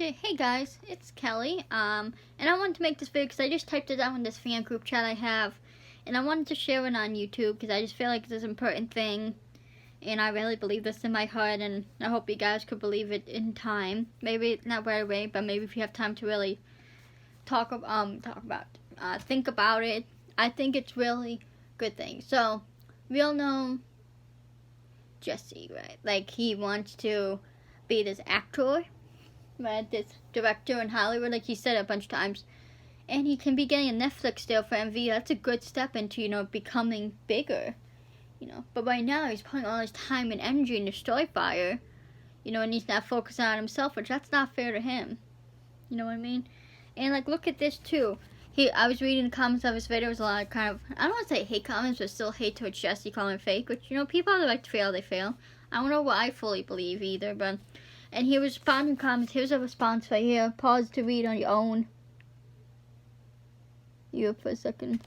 Okay, hey guys, it's Kelly, and I wanted to make this video because I just typed it out in this fan group chat I have, and I wanted to share it on YouTube because I just feel like it's an important thing, and I really believe this in my heart, and I hope you guys could believe it in time. Maybe not right away, but maybe if you have time to really think about it. I think it's really good thing. So, we all know Jesse, right? Like, he wants to be this actor, right? This director in Hollywood, like he said a bunch of times. And he can be getting a Netflix deal for MV. That's a good step into, becoming bigger. But right now, he's putting all his time and energy into Storyfire, and he's not focusing on himself, which that's not fair to him. You know what I mean? And, like, look at this, too. I was reading the comments of his videos, a lot of kind of, I don't want to say hate comments, but still hate towards Jesse calling him fake, which, people have the right to fail, they fail. I don't know what I fully believe either, but, and he was responding to comments. Here's a response right here. Pause to read on your own. You for a second.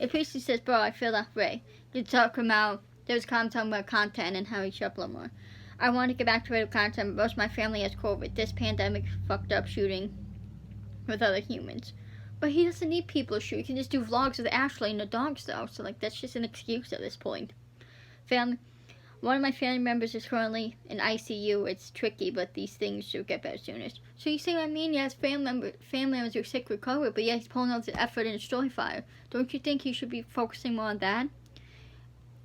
It basically says, bro, I feel that way. You're talking about, there's comments talking about content and how he should upload more. I want to get back to regular content, but most of my family has COVID. This pandemic fucked up shooting with other humans. But he doesn't need people to shoot. He can just do vlogs with Ashley and the dogs, though. So, like, that's just an excuse at this point. One of my family members is currently in ICU. It's tricky, but these things should get better soonest. So you see what I mean? Yes, family members are sick with COVID, but yeah, he's pulling out the effort in Storyfire. Don't you think he should be focusing more on that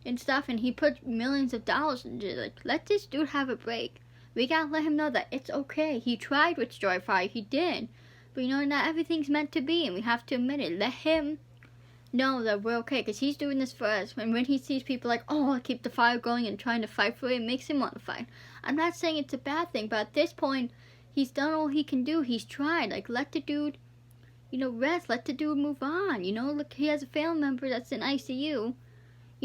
and stuff? And he put millions of dollars into it. Like, let this dude have a break. We gotta let him know that it's okay. He tried with Storyfire. He did. But not everything's meant to be, and we have to admit it. Let him know that we're okay, because he's doing this for us. And when he sees people like, oh, keep the fire going and trying to fight for it, it makes him want to fight. I'm not saying it's a bad thing, but at this point, he's done all he can do. He's tried. Like, let the dude, rest. Let the dude move on. Look, he has a family member that's in ICU.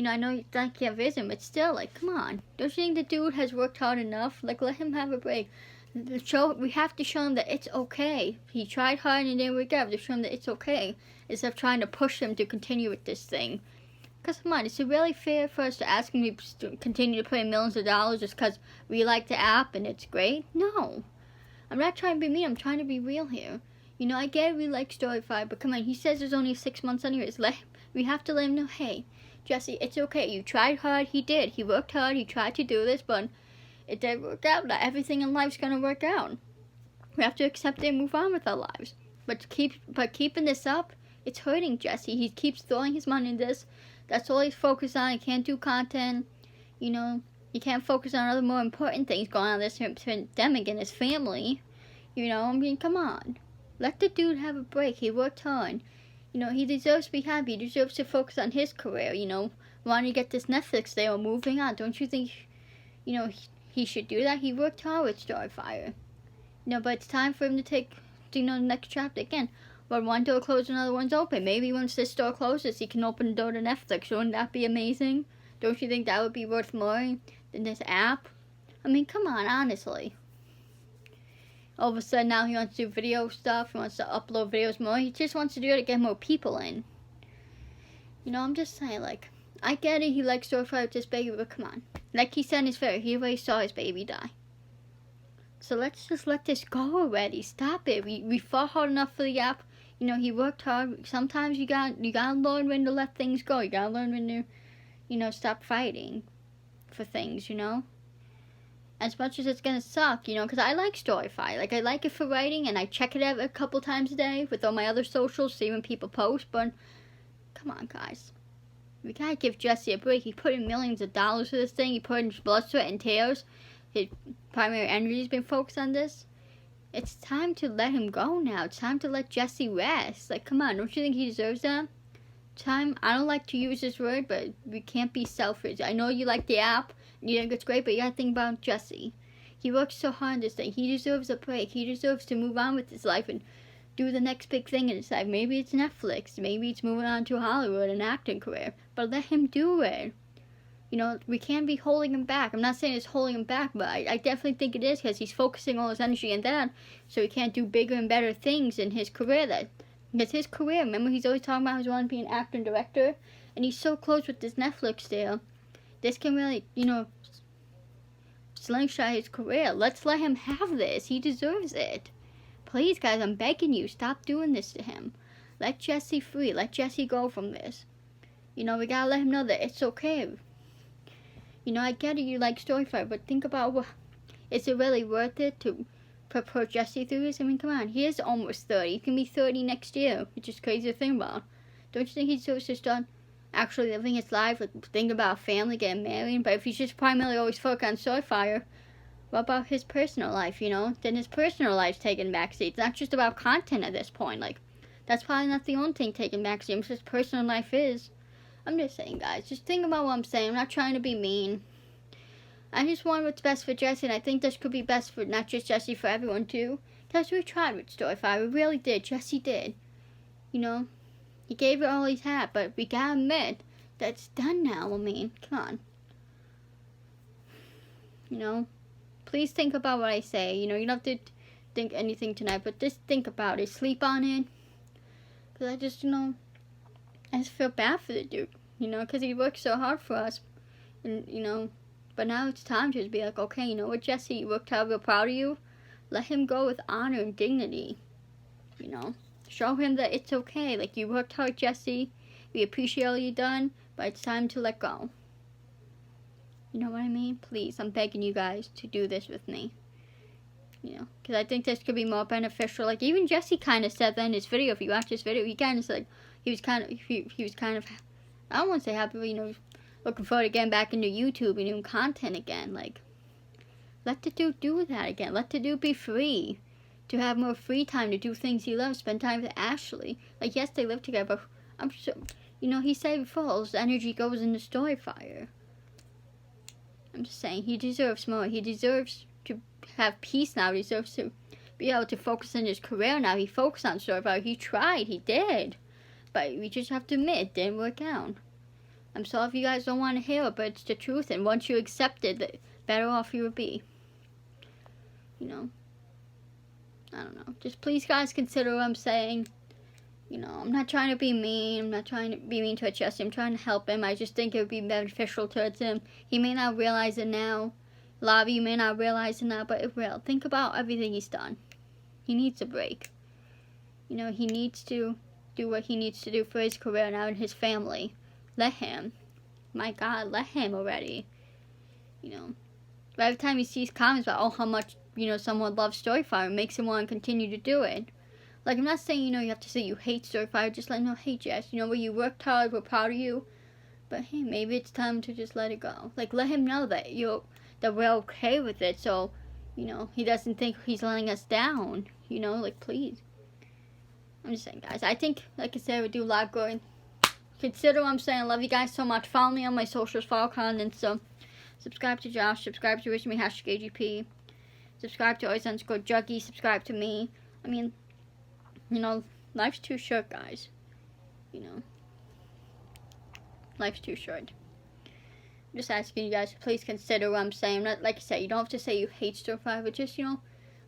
I know you can't visit him, but still, like, come on. Don't you think the dude has worked hard enough? Like, let him have a break. We have to show him that it's okay. He tried hard and it didn't work out. To show him that it's okay, instead of trying to push him to continue with this thing. Because come on, is it really fair for us to ask him to continue to pay millions of dollars just because we like the app and it's great? No. I'm not trying to be mean. I'm trying to be real here. I get it, we like Storyfire, but come on, he says there's only 6 months anyways. We have to let him know, hey, Jesse, it's okay. You tried hard. He did. He worked hard. He tried to do this, but it didn't work out. Not everything in life's gonna work out. We have to accept it and move on with our lives. But keeping this up, it's hurting Jesse. He keeps throwing his money into this. That's all he's focused on. He can't do content. He can't focus on other more important things going on this pandemic in his family. Come on. Let the dude have a break. He worked hard. He deserves to be happy. He deserves to focus on his career, wanting to get this Netflix deal, moving on. Don't you think, he should do that? He worked hard with Storyfire. But it's time for him to take, the next chapter again. When one door closes, another one's open. Maybe once this door closes, he can open the door to Netflix. Wouldn't that be amazing? Don't you think that would be worth more than this app? I mean, come on, honestly. All of a sudden, now he wants to do video stuff. He wants to upload videos more. He just wants to do it to get more people in. I'm just saying, like, I get it. He likes Storyfire with this baby, but come on. Like he said in his video, he already saw his baby die. So let's just let this go already. Stop it. We fought hard enough for the app. He worked hard. Sometimes you gotta learn when to let things go. You gotta learn when to, stop fighting for things, As much as it's gonna suck, because I like Storyfire. Like, I like it for writing, and I check it out a couple times a day with all my other socials, see when people post, but come on, guys. We gotta give Jesse a break. He put in millions of dollars for this thing. He put in blood, sweat, and tears. His primary energy's been focused on this. It's time to let him go now. It's time to let Jesse rest. Like, come on, don't you think he deserves that? I don't like to use this word, but we can't be selfish. I know you like the app, and you think it's great, but you gotta think about Jesse. He worked so hard on this thing. He deserves a break. He deserves to move on with his life and do the next big thing in his life. Maybe it's Netflix. Maybe it's moving on to Hollywood, an acting career. But let him do it. We can't be holding him back. I'm not saying it's holding him back, but I definitely think it is, because he's focusing all his energy on that, so he can't do bigger and better things in his career. Because his career, remember, he's always talking about he wants to be an actor and director, and he's so close with this Netflix deal. This can really, slingshot his career. Let's let him have this. He deserves it. Please, guys, I'm begging you, stop doing this to him. Let Jesse free. Let Jesse go from this. You know, we gotta let him know that it's okay. You know, I get it, you like Storyfire, but think about is it really worth it to put Jesse through this? I mean, come on, he is almost 30. He can be 30 next year, which is crazy to think about. Don't you think he's just done actually living his life, like thinking about family, getting married? But if he's just primarily always focused on Storyfire, what about his personal life, you know? Then his personal life's taking backseat. It's not just about content at this point. Like, that's probably not the only thing taking backseat. His personal life is. I'm just saying, guys, just think about what I'm saying. I'm not trying to be mean. I just want what's best for Jesse, and I think this could be best for not just Jesse, for everyone too. Because we tried with Storyfire, we really did. Jesse did. You know, he gave it all he had, but we gotta admit that it's done now. I mean, come on. You know, please think about what I say. You know, you don't have to think anything tonight, but just think about it. Sleep on it. Because I just, you know, I just feel bad for the dude, you know, because he worked so hard for us, and, you know, but now it's time to just be like, okay, you know what, Jesse, you worked hard, we're proud of you, let him go with honor and dignity, you know, show him that it's okay, like, you worked hard, Jesse, we appreciate all you done, but it's time to let go, you know what I mean? Please, I'm begging you guys to do this with me, you know, because I think this could be more beneficial. Like, even Jesse kind of said that in his video. If you watch this video, he kind of said he was kind of I don't want to say happy, but, you know, looking forward to getting back into YouTube and doing content again. Like, let the dude do that again. Let the dude be free, to have more free time to do things he loves, spend time with Ashley. Like, yes, they live together, but I'm sure, you know, he said before, all his energy goes into Storyfire. I'm just saying, he deserves more. He deserves to have peace now. He deserves to be able to focus on his career now. He focused on Storyfire. He tried. He did. But we just have to admit, it didn't work out. I'm sorry if you guys don't want to hear it, but it's the truth. And once you accept it, the better off you will be. You know? I don't know. Just please, guys, consider what I'm saying. You know, I'm not trying to be mean. I'm not trying to be mean to Jesse. I'm trying to help him. I just think it would be beneficial towards him. He may not realize it now. A lot of you may not realize it now, but it will. Think about everything he's done. He needs a break. You know, he needs to do what he needs to do for his career now and his family. Let him. My God, let him already. You know, but every time he sees comments about, oh, how much, you know, someone loves Storyfire, it makes him want to continue to do it. Like, I'm not saying, you know, you have to say you hate Storyfire. Just let him know, hey, Jess, you know, where you worked hard, we're proud of you. But, hey, maybe it's time to just let it go. Like, let him know that that we're okay with it, so, you know, he doesn't think he's letting us down. You know, like, please. I'm just saying, guys. I think, like I said, we do a lot good. Consider what I'm saying. I love you guys so much. Follow me on my socials, follow content. So, subscribe to Josh. Subscribe to me, #AGP. Subscribe to _Juggy. Subscribe to me. I mean, you know, life's too short, guys. You know, life's too short. I'm just asking you guys to please consider what I'm saying. Not, like I said, you don't have to say you hate Storyfire, but just, you know,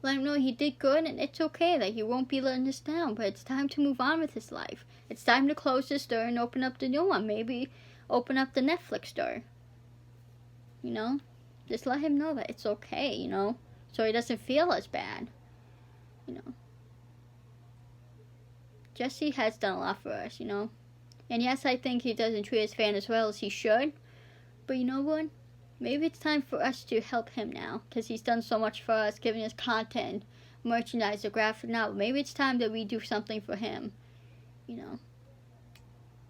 let him know he did good, and it's okay that he won't be letting us down, but it's time to move on with his life. It's time to close this door and open up the new one. Maybe open up the Netflix door. You know? Just let him know that it's okay, you know? So he doesn't feel as bad. You know? Jesse has done a lot for us, you know? And yes, I think he doesn't treat his fan as well as he should. But you know what? Maybe it's time for us to help him now, because he's done so much for us, giving us content, merchandise, a graphic novel. Maybe it's time that we do something for him, you know.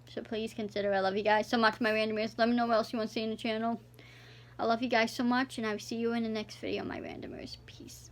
So please consider. I love you guys so much, my randomers. Let me know what else you want to see in the channel. I love you guys so much, and I will see you in the next video, my randomers. Peace.